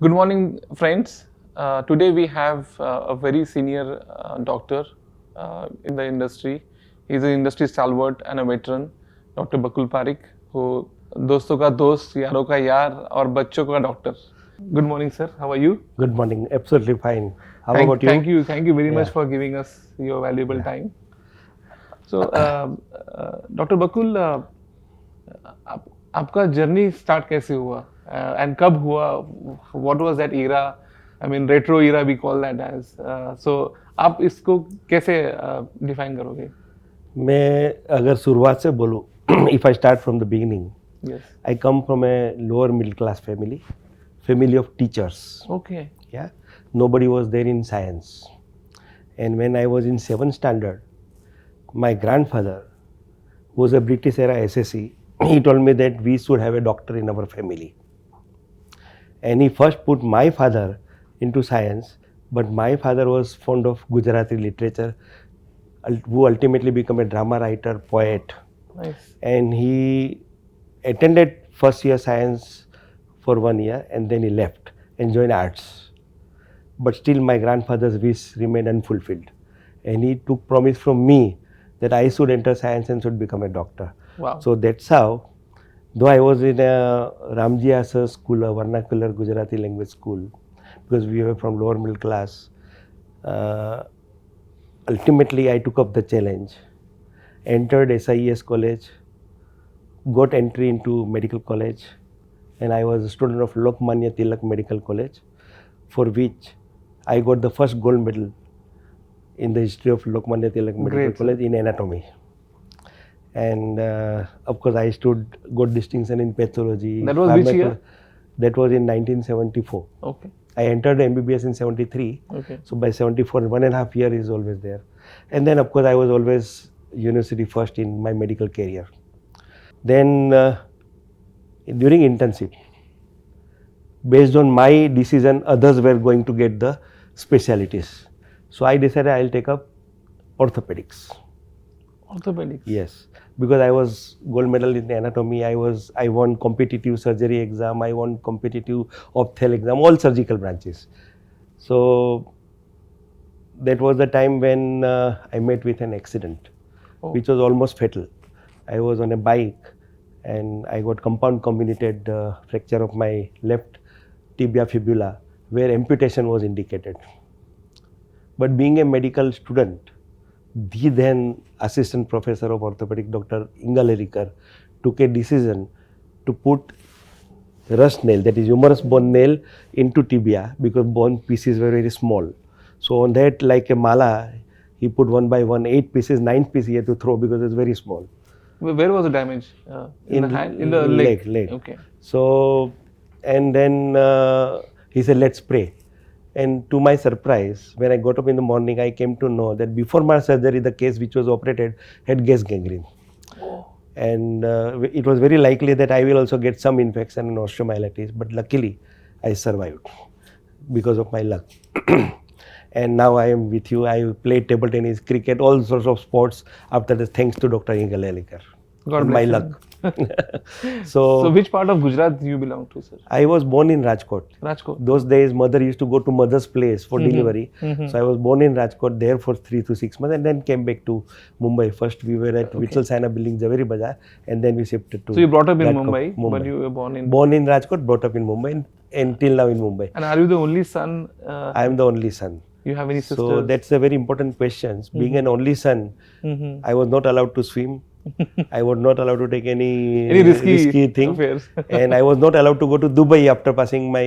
Good morning, friends. Today we have a very senior doctor in the industry. He's an industry stalwart and a veteran, Dr. Bakul Parekh, who दोस्तों का दोस्त, यारों का यार और बच्चों का doctor. Good morning, sir. How are you? Good morning. Absolutely fine. How about you? Thank you very much Yeah. for giving us your valuable time. So, Dr. Bakul, आपका जर्नी स्टार्ट कैसे हुआ एंड कब हुआ? What was that era? I mean retro era we call that age. So आप इसको कैसे define करोगे? मैं अगर शुरुआत से बोलूँ, if I start from the beginning, yes. I come from a lower middle class family of teachers. Okay. Yeah, nobody was there in science, and when I was in 7th standard, my grandfather, who was a British era SSC, he told me that we should have a doctor in our family, and he first put my father into science, but my father was fond of Gujarati literature, who ultimately became a drama writer, poet, nice. and he attended first year science for 1 year and then he left and joined arts. But still my grandfather's wish remained unfulfilled, and he took promise from me that I should enter science and should become a doctor. Wow. So that's how, though I was in a Ramji Asar school, a vernacular Gujarati language school, because we were from lower middle class, ultimately I took up the challenge, entered SIES college, got entry into medical college, and I was a student of Lokmanya Tilak Medical College, for which I got the first gold medal in the history of Lokmanya Tilak Medical Great. College in anatomy. And of course I got distinction in pathology. That was which year? That was in 1974. Okay. I entered MBBS in 73. Okay. So by 74, 1.5 years is always there. And then of course I was always university first in my medical career. Then during internship, based on my decision, others were going to get the specialties. So I decided I'll take up orthopedics. Orthopaedics. Yes, because I was gold medal in anatomy. I won competitive surgery exam. I won competitive opthel exam, all surgical branches. So that was the time when I met with an accident, Oh. which was almost fatal. I was on a bike and I got compound comminuted fracture of my left tibia fibula, where amputation was indicated. But being a medical student, the then assistant professor of orthopedic, Dr. Ingalerikar, took a decision to put rust nail, that is humerus bone nail, into tibia because bone pieces were very small. So on that, like a mala, he put 1 by 1, 8 pieces, 9th piece he had to throw because it's very small. Where was the damage? In the hand? In the leg? Leg. Okay. So, and then he said, let's pray. And to my surprise, when I got up in the morning, I came to know that before my surgery, the case which was operated had gas gangrene. Oh. And it was very likely that I will also get some infection and osteomyelitis, but luckily I survived because of my luck. And now I am with you. I play table tennis, cricket, all sorts of sports after this, thanks to Dr. Ingalerikar. God My bless luck. So which part of Gujarat do you belong to, sir? I was born in Rajkot. Rajkot. Those days, mother used to go to mother's place for delivery. So I was born in Rajkot, there for 3 to 6 months, and then came back to Mumbai. First, we were at Vitsal Saina building, Javeri Bazaar, and then we shifted to. So you brought up in Rajkot, Mumbai, but you were born in. Born in Rajkot, brought up in Mumbai, and till now in Mumbai. And are you the only son? I am the only son. You have any sisters? So that's a very important question. Being an only son, I was not allowed to swim. I was not allowed to take any risky thing. affairs. And I was not allowed to go to Dubai after passing my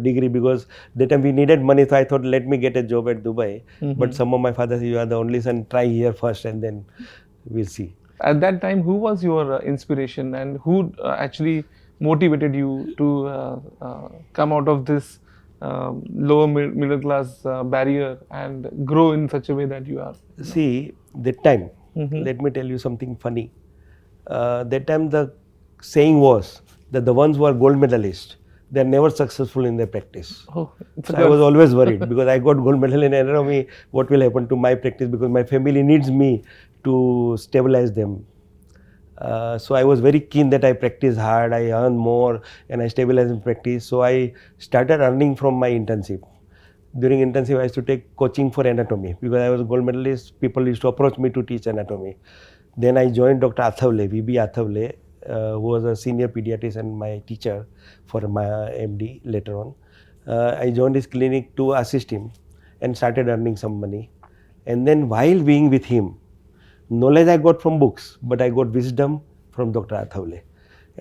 degree, because that time we needed money. So I thought, let me get a job at Dubai. But some of my father said, you are the only son, try here first and then we'll see. At that time, who was your inspiration, and who actually motivated you to come out of this lower middle class barrier and grow in such a way that you are? See, that time, let me tell you something funny. That time the saying was that the ones who are gold medalists, they are never successful in their practice. Oh, so I was always worried because I got gold medal in anatomy. What will happen to my practice? Because my family needs me to stabilize them. So I was very keen that I practice hard, I earn more, and I stabilize in practice. So I started earning from my internship. During internship, I used to take coaching for anatomy because I was a gold medalist. People used to approach me to teach anatomy. Then I joined Dr. Athavale, VB Athavale, who was a senior pediatrician and my teacher for my MD later on. I joined his clinic to assist him and started earning some money. And then while being with him, knowledge I got from books, but I got wisdom from Dr. Athavale.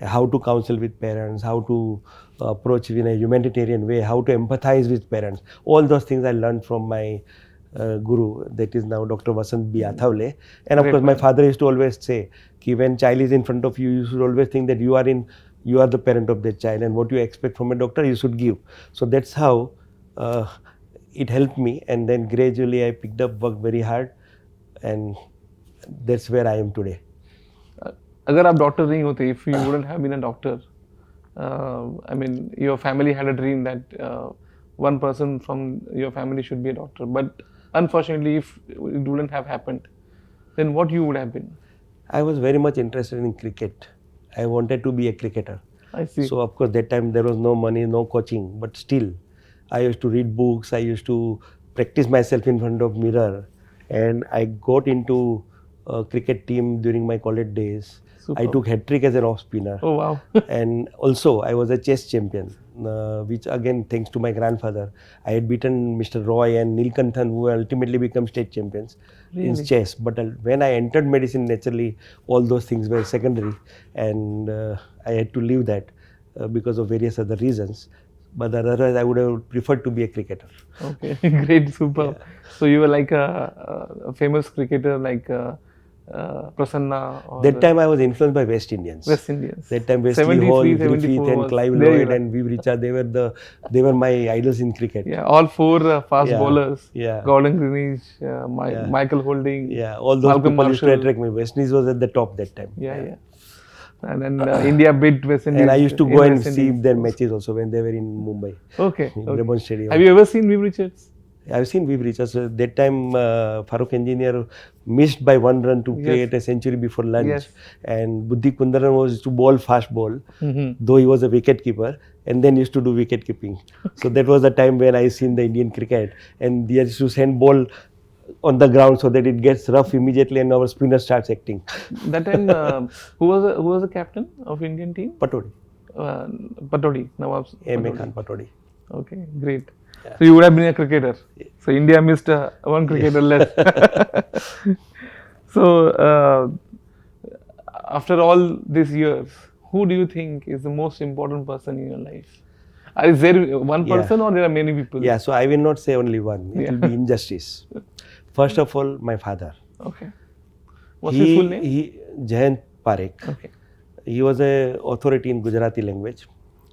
How to counsel with parents, how to approach in a humanitarian way, how to empathize with parents. All those things I learned from my guru, that is now Dr. Vasant B. Athavale. And of Great course, my man. father used to always say, ki when child is in front of you, you should always think that you are the parent of that child, and what you expect from a doctor, you should give. So that's how it helped me, and then gradually I picked up, worked very hard, and that's where I am today. अगर आप doctor नहीं होते, if you wouldn't have been a doctor, I mean, your family had a dream that one person from your family should be a doctor. But unfortunately, if it wouldn't have happened, then what you would have been? I was very much interested in cricket. I wanted to be a cricketer. I see. So of course that time there was no money, no coaching, but still I used to read books, I used to practice myself in front of mirror, and I got into a cricket team during my college days. Super. I took hat-trick as an off spinner. Oh wow. And also I was a chess champion, which again thanks to my grandfather. I had beaten Mr. Roy and Nilkanthan, who ultimately become state champions in Really? chess. But when I entered medicine, naturally all those things were secondary, and I had to leave that because of various other reasons. But otherwise I would have preferred to be a cricketer. Okay, great, super. So you were like a famous cricketer like Prasanna. Or That time I was influenced by West Indians. West Indians. That time Wesley 73, Hall, 74 Griffith and was Clive their Lloyd era. and Viv Richard, they were my idols in cricket. Yeah, all four fast Yeah, bowlers. yeah. Gordon Greenwich, Yeah. Michael Holding. Yeah, all those Malcolm people used to Marshall. attract me. West Indies was at the top that time. Yeah, yeah. And then India beat West Indies. And I used to in go and West see Indies. their matches also when they were in Mumbai, Okay. in Okay. Rebon Stadium. Have you ever seen Viv Richards? I've seen Viv Richards. That time Farooq Engineer missed by one run to create a century before lunch. Yes. And Buddhi Kundaran was to bowl fast ball, Mm-hmm. though he was a wicket keeper, and then used to do wicket keeping. So that was the time when I seen the Indian cricket, and they used to send ball on the ground so that it gets rough immediately and our spinner starts acting. That time, who was the captain of Indian team? Patodi, Patodi, Nawab M.A. Patodi. Khan Patodi. Okay, great. So you would have been a cricketer. So India missed one cricketer less. So after all these years, who do you think is the most important person in your life? Is there one person or there are many people? Yeah, so I will not say only one. It will be injustice. First of all, my father. Okay. What's his full name? Jayant Parekh. Okay. He was an authority in Gujarati language,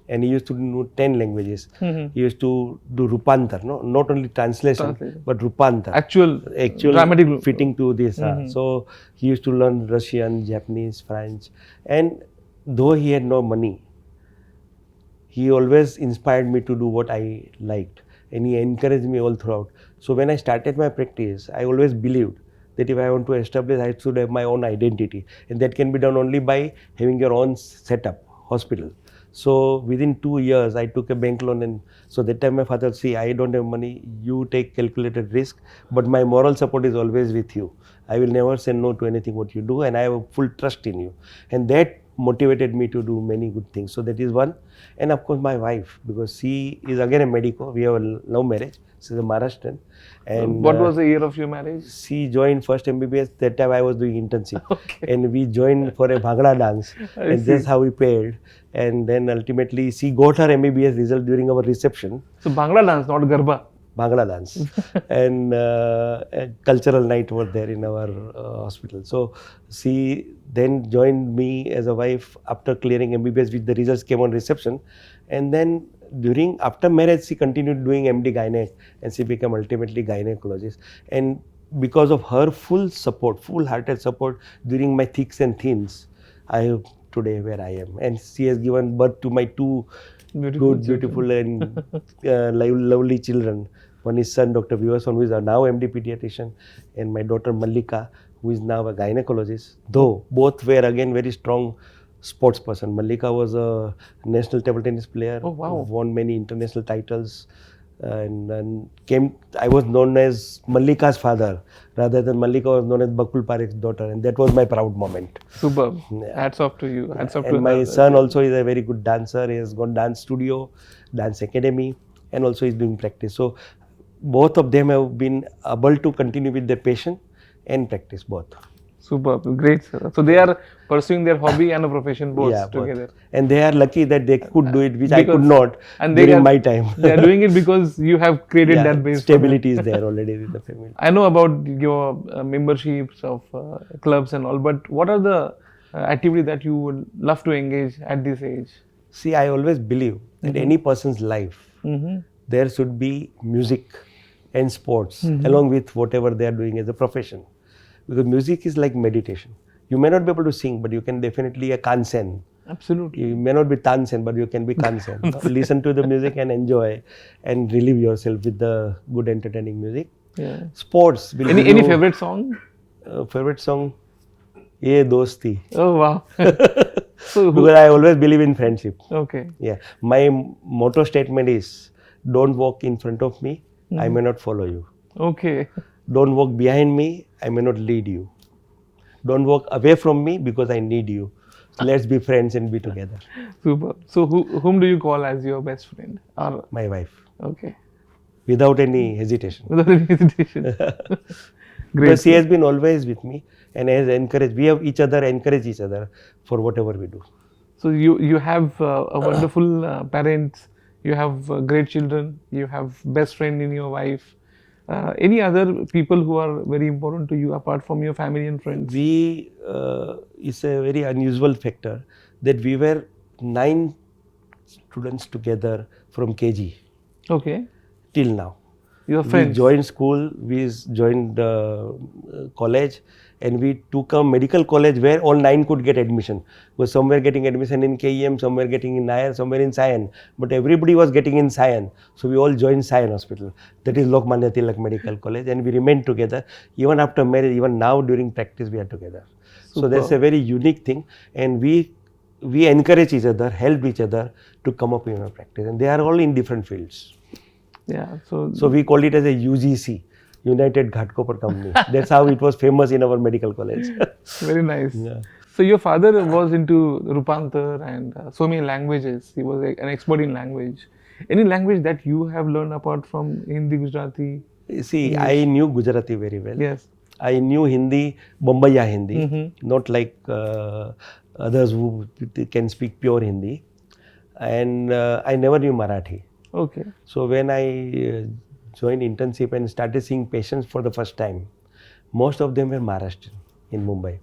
and he used to know 10 languages. Mm-hmm. He used to do Rupantar, no? Not only translation, but Rupantar. Actual dramatic fitting to this. So he used to learn Russian, Japanese, French. And though he had no money, he always inspired me to do what I liked, and he encouraged me all throughout. So when I started my practice, I always believed that if I want to establish, I should have my own identity, and that can be done only by having your own setup, hospital. So within 2 years, I took a bank loan, and so that time my father said, "See, I don't have money. You take calculated risk, but my moral support is always with you. I will never say no to anything what you do, and I have full trust in you." And that motivated me to do many good things. So that is one. And of course my wife, because she is again a medico. We have a love marriage. She's a Maharashtrian. And what was the year of your marriage? She joined first MBBS. That time I was doing internship. Okay. And we joined for a Bhangra dance. And that's how we paired. And then ultimately she got her MBBS result during our reception. So Bhangra dance, not Garba. Bhangra dance. And a cultural night over there in our hospital. So she then joined me as a wife after clearing MBBS, which the results came on reception. And then after marriage, she continued doing MD Gynec, and she became ultimately gynecologist. And because of her full support, full-hearted support during my thicks and thins, I am today where I am. And she has given birth to my two beautiful and lovely children. One is son, Dr. Vivasan, who is now MD pediatrician, and my daughter Mallika, who is now a gynecologist, though both were again very strong sports person. Mallika was a national table tennis player, Oh, wow. won many international titles, and I was known as Mallika's father rather than Mallika was known as Bakul Parekh's daughter, and that was my proud moment. Superb. Yeah. Hats off to you. Hats off to And my her. son also is a very good dancer. He has got dance studio, dance academy, and also is doing practice. So both of them have been able to continue with their passion and practice both. Superb. Great, sir. So they are pursuing their hobby and a profession both Yeah, both. together. And they are lucky that they could do it, which I could Because- not and they during are- my time. They are doing it because you have created that base. for them. Stability is there already with the family. I know about your memberships of clubs and all, but what are the activities that you would love to engage at this age? See, I always believe that any person's life, Mm-hmm. there should be music and sports along with whatever they are doing as a profession. Because music is like meditation. You may not be able to sing, but you can definitely a kansen. Absolutely. You may not be tansen, but you can be kansen. Listen to the music and enjoy and relieve yourself with the good entertaining music. Yeah. Sports. Will Any give you, favorite song? Favorite song? Ye Dosti. Oh wow. So who? Because I always believe in friendship. Okay. Yeah. My motto statement is, don't walk in front of me, I may not follow you. Okay. Don't walk behind me, I may not lead you. Don't walk away from me because I need you. So let's be friends and be together. Super. So whom do you call as your best friend? Or My wife. okay. Without any hesitation. Without any hesitation. Great. Because she has been always with me and has encouraged, we have each other, encourage each other for whatever we do. So you have a wonderful parents. You have great children. You have best friend in your wife. Any other people who are very important to you apart from your family and friends? We, it's a very unusual factor that we were 9 students together from KG Okay. till now. Your We friends. joined school, we joined college, and we took a medical college where all 9 could get admission. Because some were getting admission in KEM, some were getting in Nair, some were in Sion. But everybody was getting in Sion. So we all joined Sion Hospital. That is Lokmanya Tilak Medical College. And we remained together. Even after marriage, even now during practice, we are together. So that's a very unique thing. And we encourage each other, help each other to come up in our practice. And they are all in different fields. Yeah. So So we called it as a UGC, United Ghatkopar Company. That's how it was famous in our medical college. very nice. Yeah. So your father was into Rupantar and so many languages. He was an expert in language. Any language that you have learned apart from Hindi, Gujarati? See, I knew Gujarati very well. Yes. I knew Hindi, Bombaya Hindi, not like others who can speak pure Hindi. And I never knew Marathi. Okay. So when I joined internship and started seeing patients for the first time, most of them were Maharashtrian in Mumbai.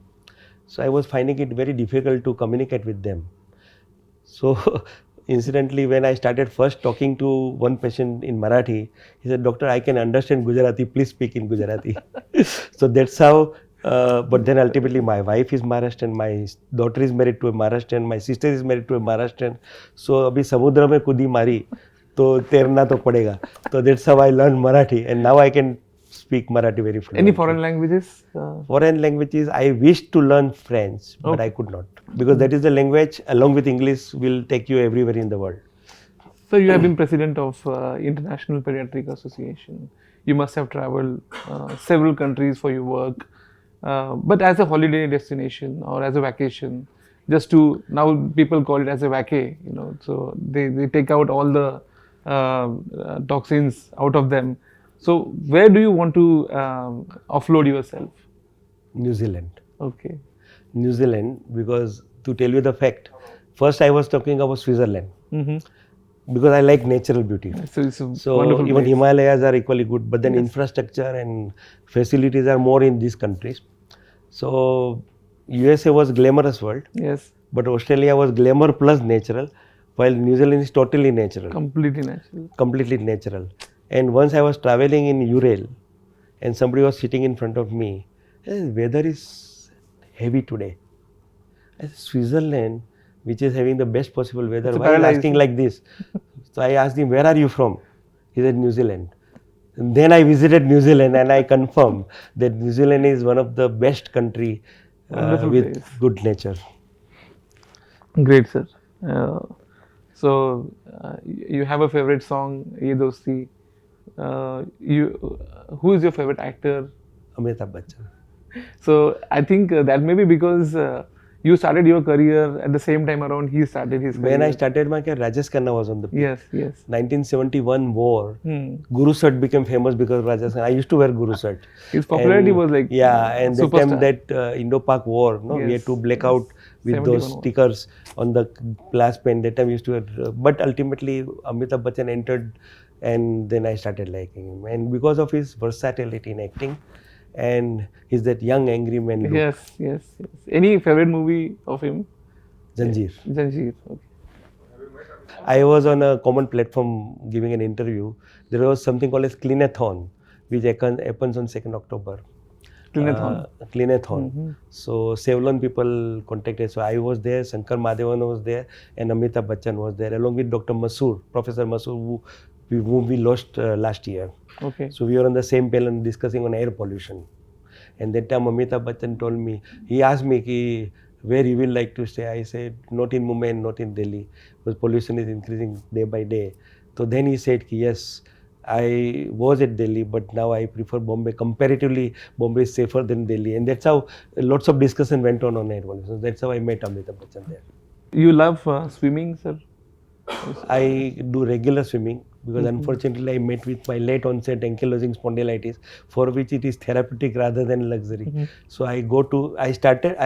So I was finding it very difficult to communicate with them. So incidentally, when I started first talking to one patient in Marathi, he said, "Doctor, I can understand Gujarati, please speak in Gujarati." So that's how, but then ultimately my wife is Maharashtrian, my daughter is married to a Maharashtrian, my sister is married to a Maharashtrian. So abhi samudra mein kudi mari, to terna to padega. So that's how I learned Marathi, and now I can speak Marathi very fluently. Any foreign languages? Foreign languages, I wished to learn French, but I could not. Because that is the language, along with English, will take you everywhere in the world. So you have been president of International Pediatric Association. You must have traveled several countries for your work. But as a holiday destination or as a vacation, just to, now people call it as a vacay, you know, so they take out all the toxins out of them. So where do you want to offload yourself? New Zealand. Okay. New Zealand, because to tell you the fact, first I was talking about Switzerland, because I like natural beauty. So it's a So wonderful even place. Himalayas are equally good, but then infrastructure and facilities are more in these countries. So USA was glamorous world, Yes, but Australia was glamour plus natural, while New Zealand is totally natural. completely natural. Completely natural. And once I was traveling in Ural and somebody was sitting in front of me, weather is heavy today. I said, Switzerland, which is having the best possible weather, It's a why are you paradise. asking like this? So I asked him, where are you from? He said, New Zealand. Then I visited New Zealand and I confirm that New Zealand is one of the best country Wonderful with place. good nature. Great, sir. Uh, you have a favorite song, Ye Dosti. Who is your favorite actor? Amitabh Bachchan. So I think that may be because you started your career at the same time around he started his career. When I started my career, Rajesh Khanna was on the peak. Yes, yes. 1971 war, Hmm. Guru shirt became famous because of Rajesh Khanna. I used to wear Guru shirt. His popularity And was like yeah, and that time superstar. that Indo-Pak war, no, we had to Yes, black yes. out with 71 those war. stickers on the glass pen. That time we used to wear, but ultimately Amitabh Bachchan entered, and then I started liking him. And because of his versatility in acting, and he's that young angry man look. Yes, yes, yes. Any favorite movie of him? Zanjeer. Janjeer. Okay. I was on a common platform giving an interview. There was something called as Cleanathon, which happens on 2nd October. Cleanathon. Cleanathon. So Savlon people contacted. So I was there, Shankar Madhavan was there, and Amitabh Bachchan was there, along with Dr. Masoor, Professor Masoor, whom we lost last year. Okay. So we were on the same panel discussing on air pollution. And that time Amitabh Bachchan told me, he asked me ki, where you will like to stay. I said, not in Mumbai and not in Delhi, because pollution is increasing day by day. So then he said, ki, yes, I was at Delhi, but now I prefer Bombay. Comparatively, Bombay is safer than Delhi. And that's how lots of discussion went on air pollution. That's how I met Amitabh Bachchan there. You love swimming, sir? I do regular swimming because unfortunately I met with my late onset ankylosing spondylitis, for which it is therapeutic rather than luxury. So I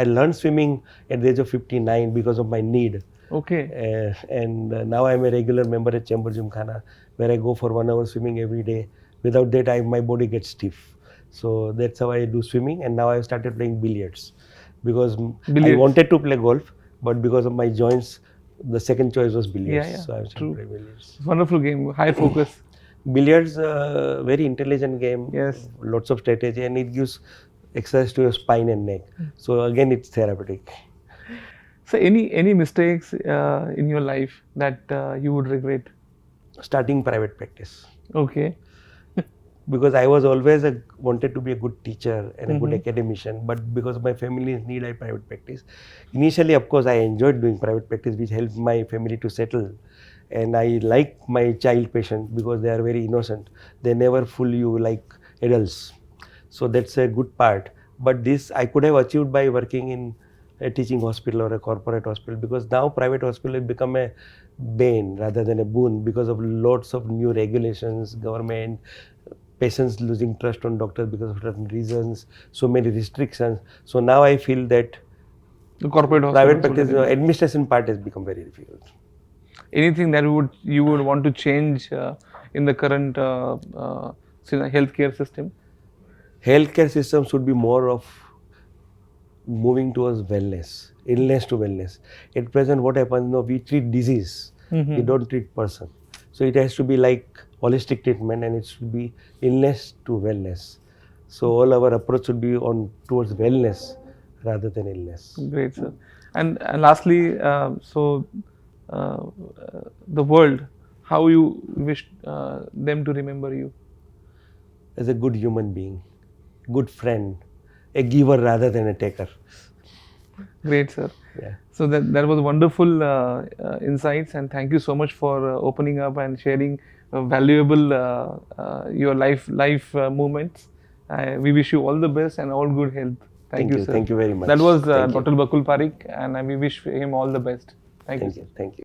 learned swimming at the age of 59 because of my need. Okay. And now I am a regular member at Chamber Gymkhana, where I go for 1 hour swimming every day. Without that, my body gets stiff. So that's how I do swimming, and now I have started playing billiards because I Billiards. wanted to play golf, but because of my joints, the second choice was billiards. Yeah, So I have true. started playing billiards. Wonderful game. High focus. Billiards, very intelligent game. Yes. Lots of strategy, and it gives exercise to your spine and neck. So again, it's therapeutic. So any mistakes in your life that you would regret? Starting private practice. Okay. Because I was always wanted to be a good teacher and a good academician, but because of my family's need, I private practice. Initially, of course, I enjoyed doing private practice, which helped my family to settle. And I like my child patients because they are very innocent. They never fool you like adults. So that's a good part. But this I could have achieved by working in a teaching hospital or a corporate hospital, because now private hospital has become a bane rather than a boon because of lots of new regulations, government, patients losing trust on doctors because of certain reasons, so many restrictions. So now I feel that The corporate private hospitals. practice administration part has become very difficult. Anything that you would want to change in the current healthcare system? Healthcare system should be more of moving towards wellness, illness to wellness. At present, what happens, we treat disease, we don't treat person. So it has to be like holistic treatment, and it should be illness to wellness. So all our approach should be on towards wellness rather than illness. Great, sir. And lastly, the world, how you wish them to remember you? As a good human being, good friend, a giver rather than a taker. Great, sir. Yeah. So that was wonderful insights, and thank you so much for opening up and sharing valuable your life moments. We wish you all the best and all good health. Thank you, sir. Thank you very much. That was Thank you. Dr. Bakul Parekh, and we wish him all the best. Thank you. Thank you.